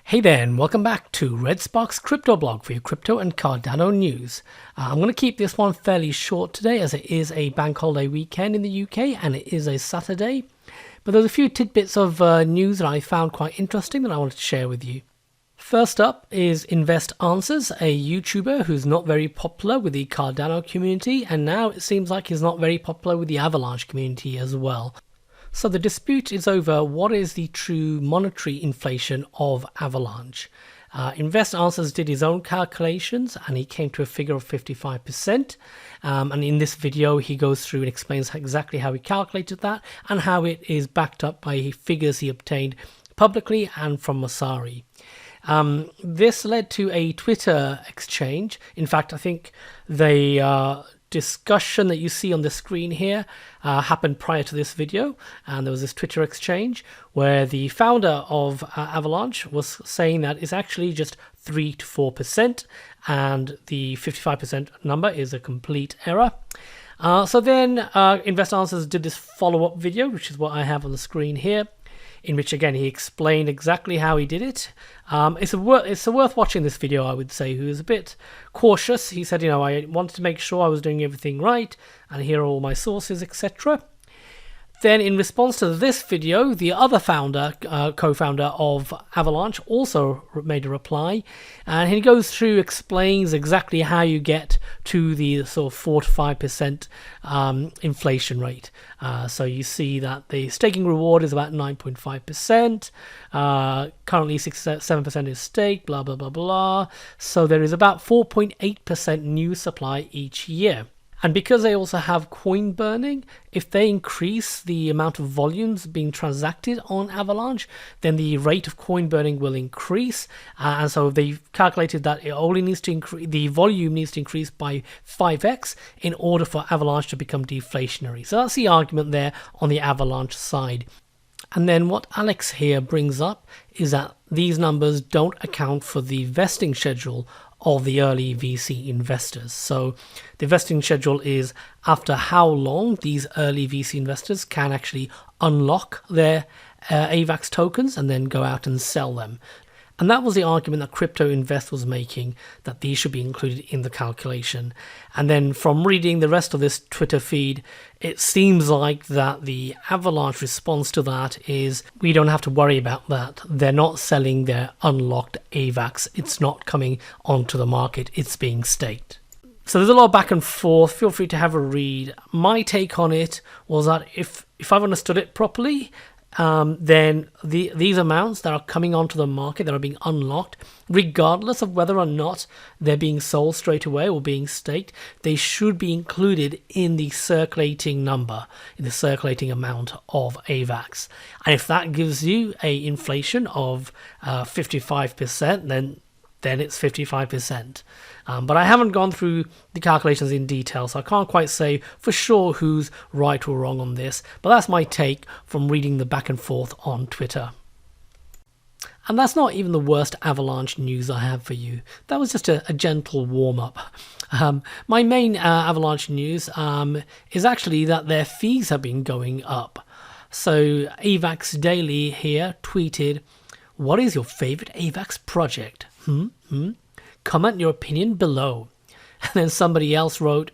Hey there, and welcome back to RedSpark's crypto blog for your crypto and Cardano news. I'm going to keep this one fairly short today as it is a bank holiday weekend in the UK and it is a Saturday. But there's a few tidbits of news that I found quite interesting that I wanted to share with you. First up is Invest Answers, a YouTuber who's not very popular with the Cardano community, and now it seems like he's not very popular with the Avalanche community as well. So the dispute is over what is the true monetary inflation of Avalanche. Invest Answers did his own calculations and he came to a figure of 55%. And in this video, he goes through and explains exactly how he calculated that and how it is backed up by figures he obtained publicly and from Masari. This led to a Twitter exchange. In fact, I think the discussion that you see on the screen here happened prior to this video, and there was this Twitter exchange where the founder of Avalanche was saying that it's actually just 3 to 4% and the 55% number is a complete error. So then Invest Answers did this follow-up video, which is what I have on the screen here, in which again he explained exactly how he did it. It's worth watching this video, I would say. He was a bit cautious. He said, I wanted to make sure I was doing everything right, and here are all my sources, etc. Then in response to this video, the other founder, co-founder of Avalanche, also made a reply, and he goes through, explains exactly how you get to the sort of 4 to 5% inflation rate. So you see that the staking reward is about 9.5%, currently 7% is staked, blah, blah, blah, blah. So there is about 4.8% new supply each year. And because they also have coin burning, if they increase the amount of volumes being transacted on Avalanche, then the rate of coin burning will increase. And so they've calculated that it only needs to increase, the volume needs to increase by 5x in order for Avalanche to become deflationary. So that's the argument there on the Avalanche side. And then what Alex here brings up is that these numbers don't account for the vesting schedule of the early VC investors. So the vesting schedule is after how long these early VC investors can actually unlock their Avax tokens and then go out and sell them. And that was the argument that Crypto Invest was making, that these should be included in the calculation. And then from reading the rest of this Twitter feed, it seems like that the Avalanche response to that is, we don't have to worry about that. They're not selling their unlocked Avax. It's not coming onto the market. It's being staked. So there's a lot of back and forth. Feel free to have a read. My take on it was that if I've understood it properly, then these amounts that are coming onto the market, that are being unlocked, regardless of whether or not they're being sold straight away or being staked, they should be included in the circulating number, in the circulating amount of Avax. And if that gives you a inflation of 55%, then it's 55%. But I haven't gone through the calculations in detail, so I can't quite say for sure who's right or wrong on this. But that's my take from reading the back and forth on Twitter. And that's not even the worst Avalanche news I have for you. That was just a gentle warm-up. My main Avalanche news is actually that their fees have been going up. So Avax Daily here tweeted, "What is your favorite Avax project? Comment your opinion below." And then somebody else wrote,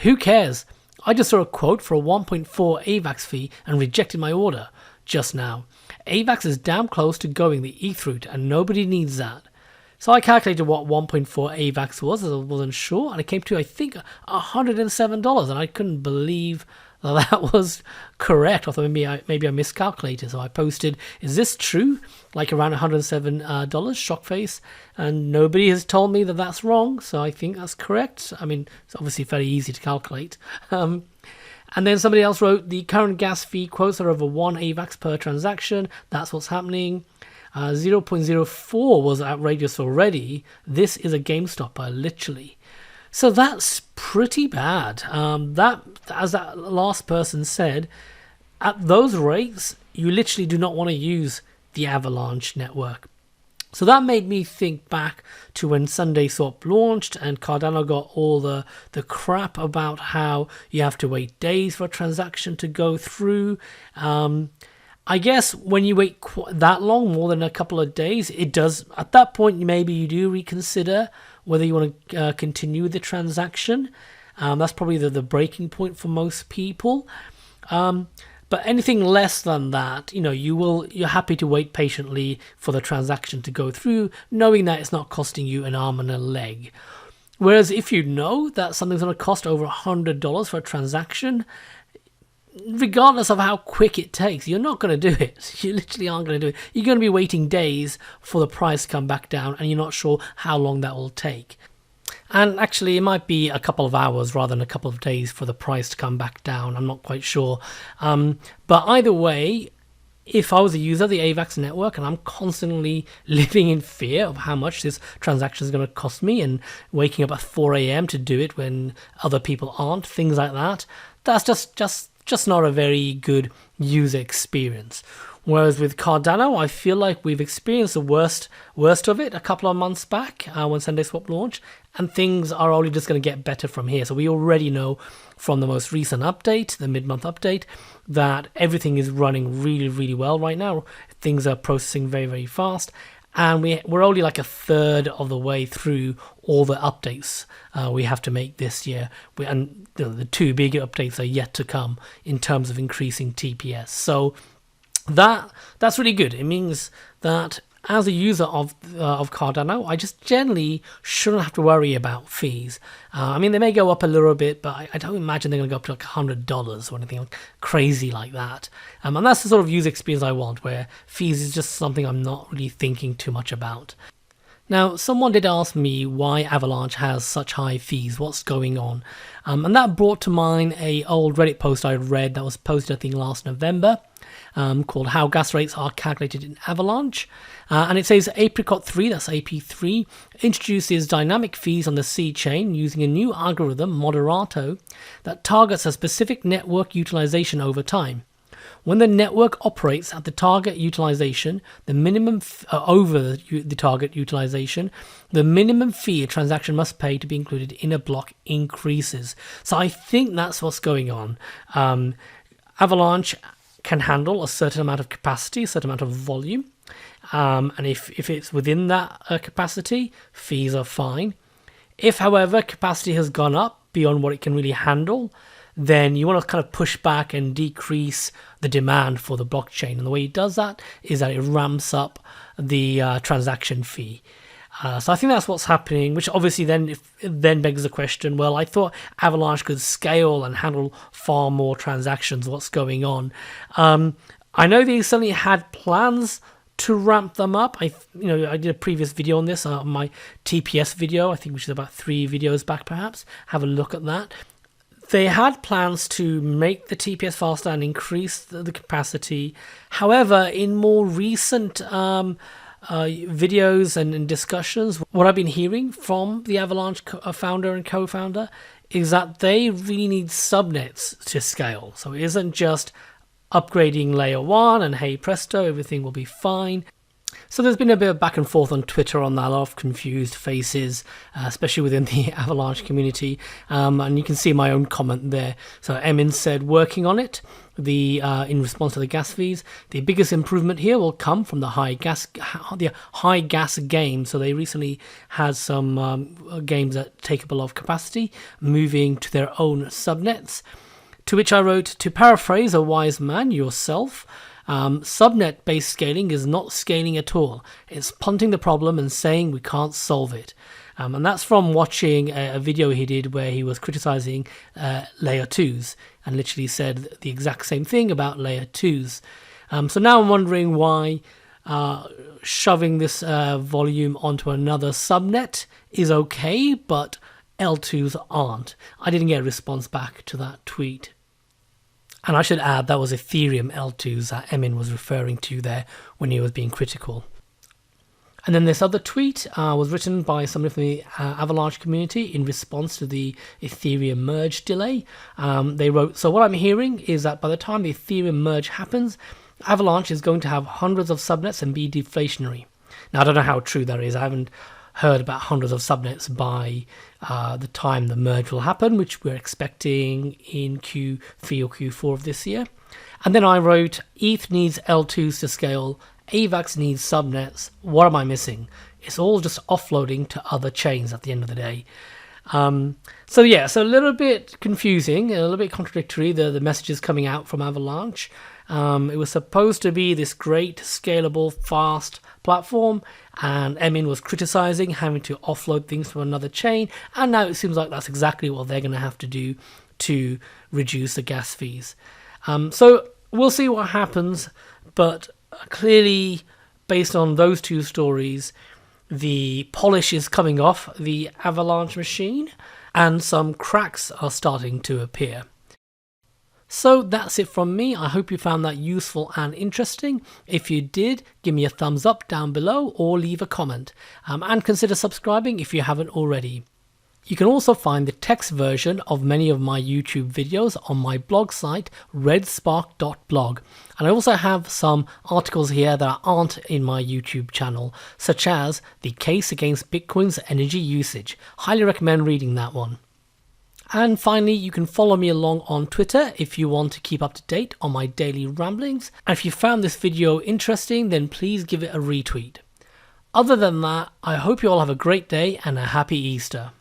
"Who cares? I just saw a quote for a 1.4 Avax fee and rejected my order just now. Avax is damn close to going the ETH route and nobody needs that." So I calculated what 1.4 Avax was, as I wasn't sure, and it came to, I think, $107, and I couldn't believe that was correct. I thought maybe I miscalculated, so I posted, "Is this true?" Like around $107, shock face, and nobody has told me that that's wrong, so I think that's correct. I mean, it's obviously very easy to calculate. And then somebody else wrote, "The current gas fee quotes are over 1 Avax per transaction. That's what's happening. 0.04 was outrageous already. This is a game stopper, literally." So that's pretty bad. That, as that last person said, at those rates, you literally do not want to use the Avalanche network. So that made me think back to when SundaeSwap launched and Cardano got all the crap about how you have to wait days for a transaction to go through. I guess when you wait that long, more than a couple of days, it does, at that point, maybe you do reconsider whether you want to continue the transaction. That's probably the breaking point for most people. But anything less than that, you're happy to wait patiently for the transaction to go through, knowing that it's not costing you an arm and a leg. Whereas if you know that something's going to cost over $100 for a transaction, regardless of how quick it takes, you're not going to do it. You literally aren't going to do it. You're going to be waiting days for the price to come back down, and you're not sure how long that will take. And actually, it might be a couple of hours rather than a couple of days for the price to come back down. I'm not quite sure. But either way, if I was a user of the Avax network and I'm constantly living in fear of how much this transaction is going to cost me and waking up at 4 a.m. to do it when other people aren't, things like that, that's just not a very good user experience. Whereas with Cardano, I feel like we've experienced the worst of it a couple of months back when Sunday Swap launched, and things are only just going to get better from here. So we already know from the most recent update, the mid-month update, that everything is running really, really well right now. Things are processing very, very fast. And we're only like a third of the way through all the updates we have to make this year. And the two big updates are yet to come in terms of increasing TPS. So that's really good. It means that as a user of Cardano, I just generally shouldn't have to worry about fees. I mean, they may go up a little bit, but I don't imagine they're going to go up to like $100 or anything crazy like that. And that's the sort of user experience I want, where fees is just something I'm not really thinking too much about. Now, someone did ask me why Avalanche has such high fees, what's going on? And that brought to mind an old Reddit post I read that was posted, I think, last November, called How Gas Rates Are Calculated in Avalanche. And it says Apricot 3, that's AP3, introduces dynamic fees on the C chain using a new algorithm, Moderato, that targets a specific network utilization over time. When the network operates at the target utilization, the minimum over the target utilization, the minimum fee a transaction must pay to be included in a block increases. So I think that's what's going on. Avalanche can handle a certain amount of capacity, a certain amount of volume. And if it's within that capacity, fees are fine. If, however, capacity has gone up beyond what it can really handle, then you want to kind of push back and decrease the demand for the blockchain. And the way it does that is that it ramps up the transaction fee. So I think that's what's happening, which obviously then begs the question, well, I thought Avalanche could scale and handle far more transactions. What's going on? I know they certainly had plans to ramp them up. I did a previous video on this, my TPS video, I think, which is about 3 videos back perhaps. Have a look at that. They had plans to make the TPS faster and increase the capacity. However, in more recent videos and discussions, what I've been hearing from the Avalanche founder and co-founder is that they really need subnets to scale. So it isn't just upgrading layer 1 and hey presto, everything will be fine. So there's been a bit of back and forth on Twitter on that, a lot of confused faces, especially within the Avalanche community. And you can see my own comment there. So Emin said, working on it, in response to the gas fees, the biggest improvement here will come from the high gas game. So they recently had some games that take up a lot of capacity, moving to their own subnets. To which I wrote, to paraphrase a wise man, yourself, subnet-based scaling is not scaling at all. It's punting the problem and saying we can't solve it. And that's from watching a video he did where he was criticizing layer 2s and literally said the exact same thing about layer 2s. So now I'm wondering why shoving this volume onto another subnet is okay, but L2s aren't. I didn't get a response back to that tweet. And I should add, that was Ethereum L2s that Emin was referring to there when he was being critical. And then this other tweet was written by somebody from the Avalanche community in response to the Ethereum merge delay. They wrote, so what I'm hearing is that by the time the Ethereum merge happens, Avalanche is going to have hundreds of subnets and be deflationary. Now, I don't know how true that is. I haven't heard about hundreds of subnets by the time the merge will happen, which we're expecting in Q3 or Q4 of this year. And then I wrote, ETH needs L2s to scale, Avax needs subnets, what am I missing? It's all just offloading to other chains at the end of the day. So a little bit confusing, a little bit contradictory, the messages coming out from Avalanche. It was supposed to be this great, scalable, fast platform, and Emin was criticizing having to offload things from another chain, and now it seems like that's exactly what they're going to have to do to reduce the gas fees. So we'll see what happens, but clearly, based on those two stories, the polish is coming off the Avalanche machine, and some cracks are starting to appear. So that's it from me. I hope you found that useful and interesting. If you did, give me a thumbs up down below or leave a comment. And consider subscribing if you haven't already. You can also find the text version of many of my YouTube videos on my blog site, redspark.blog. And I also have some articles here that aren't in my YouTube channel, such as The Case Against Bitcoin's Energy Usage. Highly recommend reading that one. And finally, you can follow me along on Twitter if you want to keep up to date on my daily ramblings. And if you found this video interesting, then please give it a retweet. Other than that, I hope you all have a great day and a happy Easter.